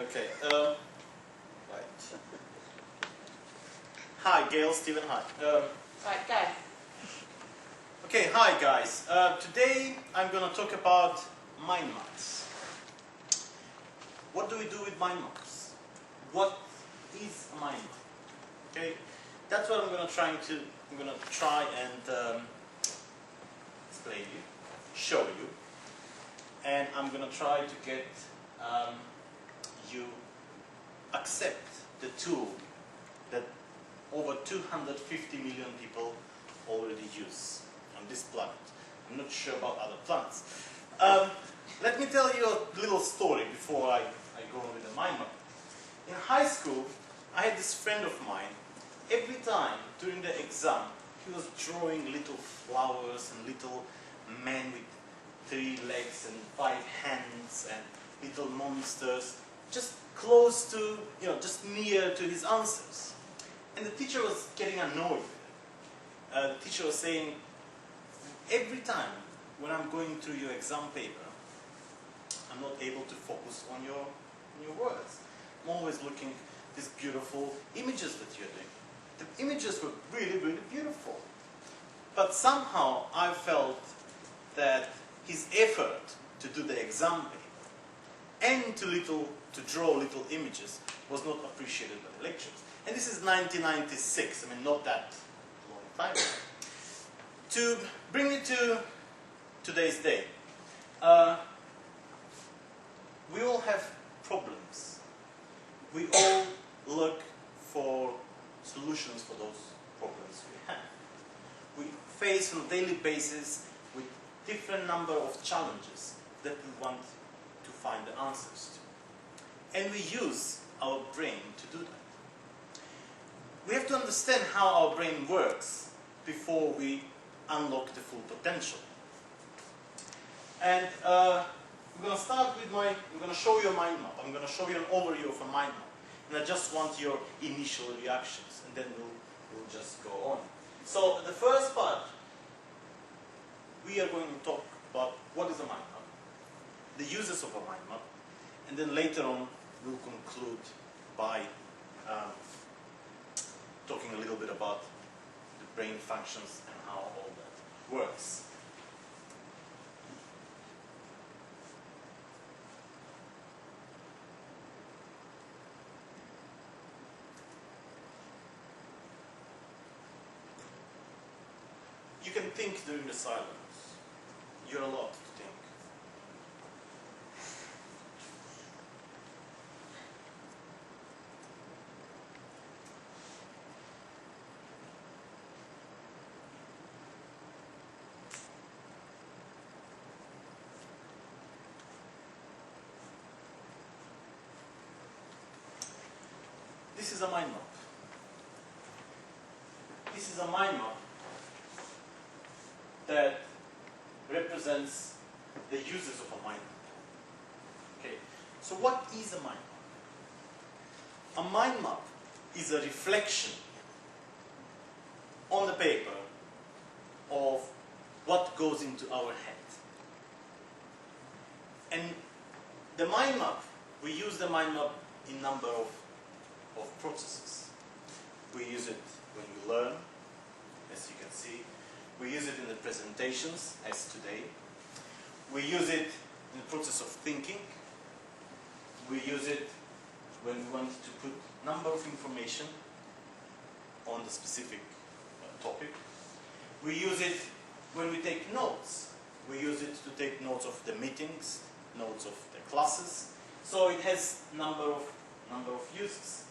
Okay. Right. Hi, Gail, Stephen. Hi. Right, go. Okay. Hi, guys. Today I'm going to talk about mind maps. What do we do with mind maps? What is a mind map? Okay. That's what I'm going to try and explain you, show you, and I'm going to try to get you accept the tool that over 250 million people already use on this planet. I'm not sure about other planets. Let me tell you a little story before I go on with the mind map. In high school, I had this friend of mine. Every time during the exam, he was drawing little flowers and little men with 3 legs and 5 hands and little monsters, just close to, just near to his answers. And the teacher was getting annoyed with it. The teacher was saying, every time when I'm going through your exam paper, I'm not able to focus on your words. I'm always looking at these beautiful images that you're doing. The images were really, really beautiful. But somehow I felt that his effort to do the exam paper and to draw little images was not appreciated by the lecturers. And this is 1996, I mean not that long time ago. To bring it to today's day, we all have problems. We all look for solutions for those problems we have. We face on a daily basis with different number of challenges that we want to find the answers to. And we use our brain to do that. We have to understand how our brain works before we unlock the full potential. And we're going to start with I'm going to show you a mind map. I'm going to show you an overview of a mind map. And I just want your initial reactions, and then we'll just go on. So the first part, we are going to talk about what is a mind map, the uses of a mind map, and then later on we'll conclude by talking a little bit about the brain functions and how all that works. You can think during the silence. You're allowed to think. This is a mind map. This is a mind map that represents the uses of a mind map. Okay, so what is a mind map? A mind map is a reflection on the paper of what goes into our head. And the mind map, we use the mind map in number of processes. We use it when we learn, as you can see. We use it in the presentations, as today. We use it in the process of thinking. We use it when we want to put number of information on the specific topic. We use it when we take notes. We use it to take notes of the meetings, notes of the classes. So it has number of uses.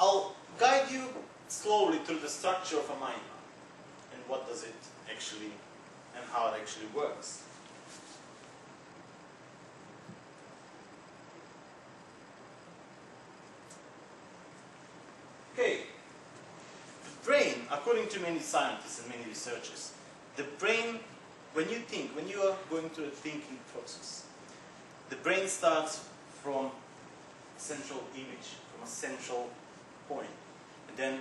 I'll guide you slowly through the structure of a mind map and what does it actually and how it actually works. Okay, the brain, according to many scientists and many researchers, the brain, when you think, when you are going through a thinking process, the brain starts from a central image, from a central point, and then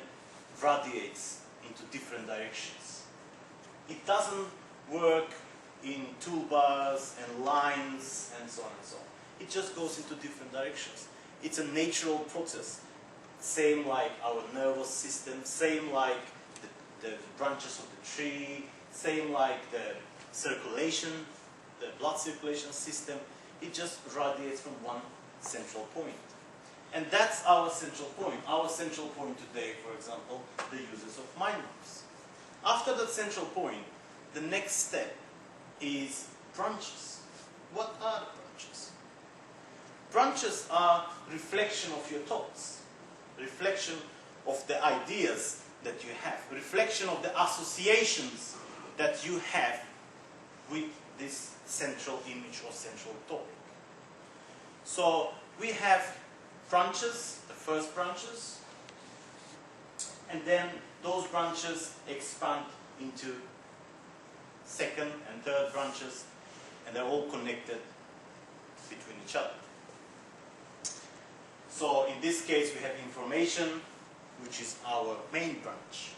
radiates into different directions. It doesn't work in toolbars and lines and so on and so on. It just goes into different directions. It's a natural process. Same like our nervous system, same like the branches of the tree, same like the circulation, the blood circulation system. It just radiates from one central point. And that's our central point. Our central point today, for example, the uses of mind maps. After that central point, the next step is branches. What are the branches? Branches are reflection of your thoughts, reflection of the ideas that you have, reflection of the associations that you have with this central image or central topic. So we have branches, the first branches, and then those branches expand into second and third branches, and they're all connected between each other. So in this case we have information, which is our main branch,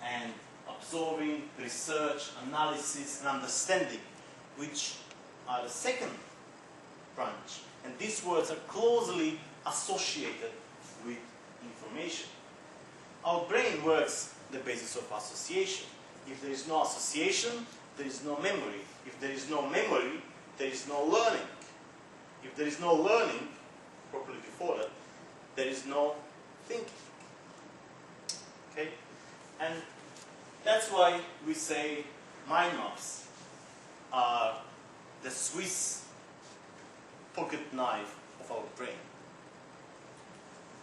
and absorbing, research, analysis, and understanding, which are the second branch. And these words are closely associated with information. Our brain works on the basis of association. If there is no association, there is no memory. If there is no memory, there is no learning. If there is no learning, properly before that, there is no thinking. Okay? And that's why we say mind maps are the Swiss pocket knife of our brain.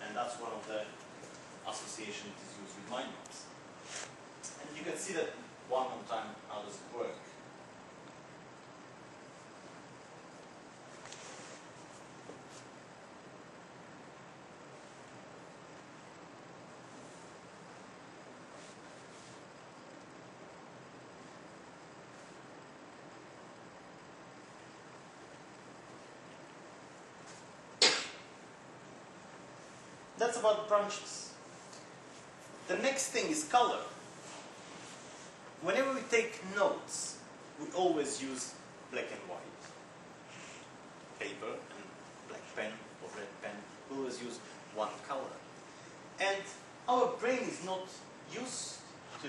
And that's one of the associations that is used with mind maps. And you can see that one more time, how does it work. That's about branches. The next thing is color. Whenever we take notes, we always use black and white. Paper and black pen or red pen. We always use one color. And our brain is not used to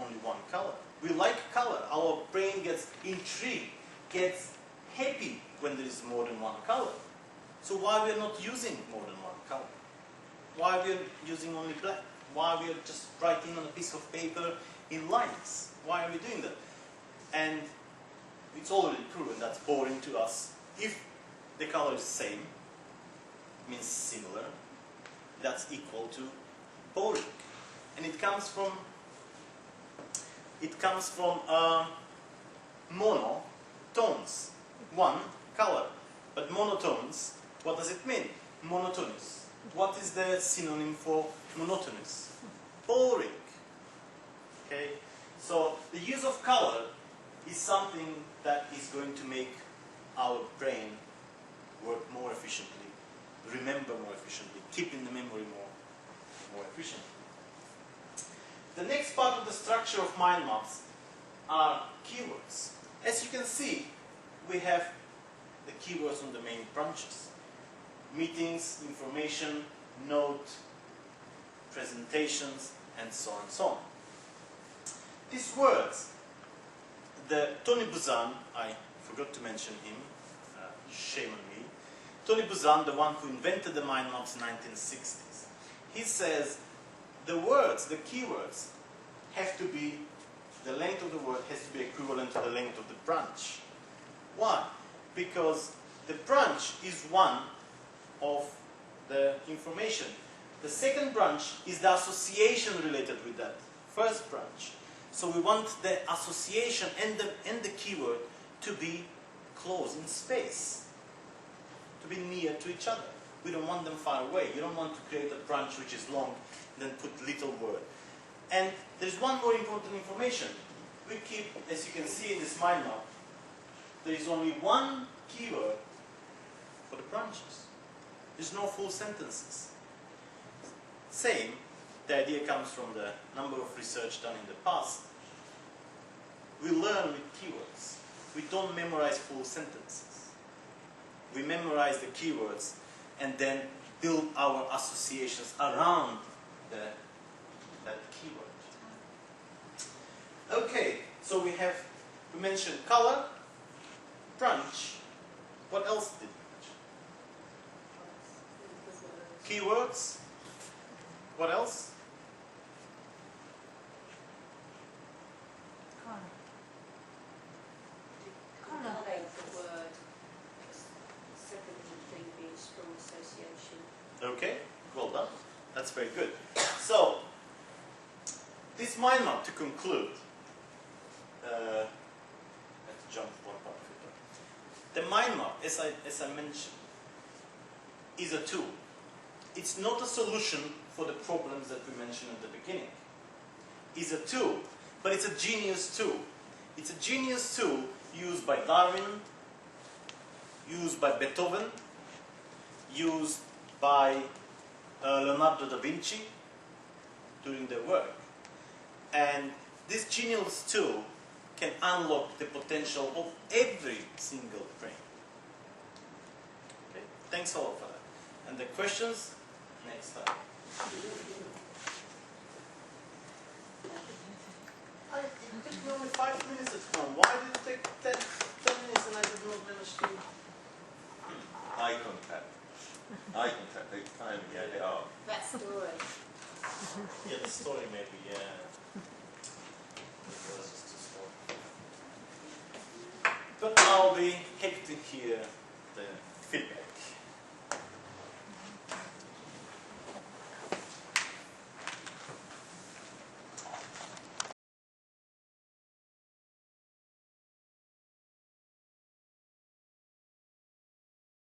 only one color. We like color. Our brain gets intrigued, gets happy when there is more than one color. So why we are not using more than one color? Why we are using only black? Why we are just writing on a piece of paper in lines? Why are we doing that? And it's already proven that's boring to us. If the color is same, means similar, that's equal to boring. And it comes from monotones, one color. But monotones, what does it mean? Monotonous. What is the synonym for monotonous? Boring. Okay? So the use of color is something that is going to make our brain work more efficiently, remember more efficiently, keep in the memory more efficiently. The next part of the structure of mind maps are keywords. As you can see, we have the keywords on the main branches. Meetings, information, note, presentations, and so on and so on. These words, Tony Buzan, I forgot to mention him, shame on me. Tony Buzan, the one who invented the mind maps in the 1960s, he says the words, the keywords, have to be, the length of the word has to be equivalent to the length of the branch. Why? Because the branch is one of the information. The second branch is the association related with that first branch. So we want the association and the keyword to be close in space, to be near to each other. We don't want them far away. You don't want to create a branch which is long and then put little word. And there's one more important information. We keep, as you can see in this mind map, there is only one keyword for the branches. There's no full sentences. Same, the idea comes from the number of research done in the past. We learn with keywords. We don't memorize full sentences. we memorize the keywords, and then build our associations around that keyword. Okay, so we mentioned color, branch. What else did we mention? Keywords. What else? Okay, well done. That's very good. So, this mind map, to conclude, let's jump one part further. The mind map, as I mentioned, is a tool. It's not a solution for the problems that we mentioned at the beginning. It's a tool, but it's a genius tool. It's a genius tool used by Darwin, used by Beethoven, used by Leonardo da Vinci during their work. And this genius tool can unlock the potential of every single brain. Okay? Thanks a lot for that. And the questions, next time. It took me only 5 minutes at home. Why did it take 10 minutes and I did not manage to... Eye contact. Eye contact, they kind of get it off. That story. Yeah, the story maybe, yeah. It was just too slow. But I'll be happy to hear the feedback.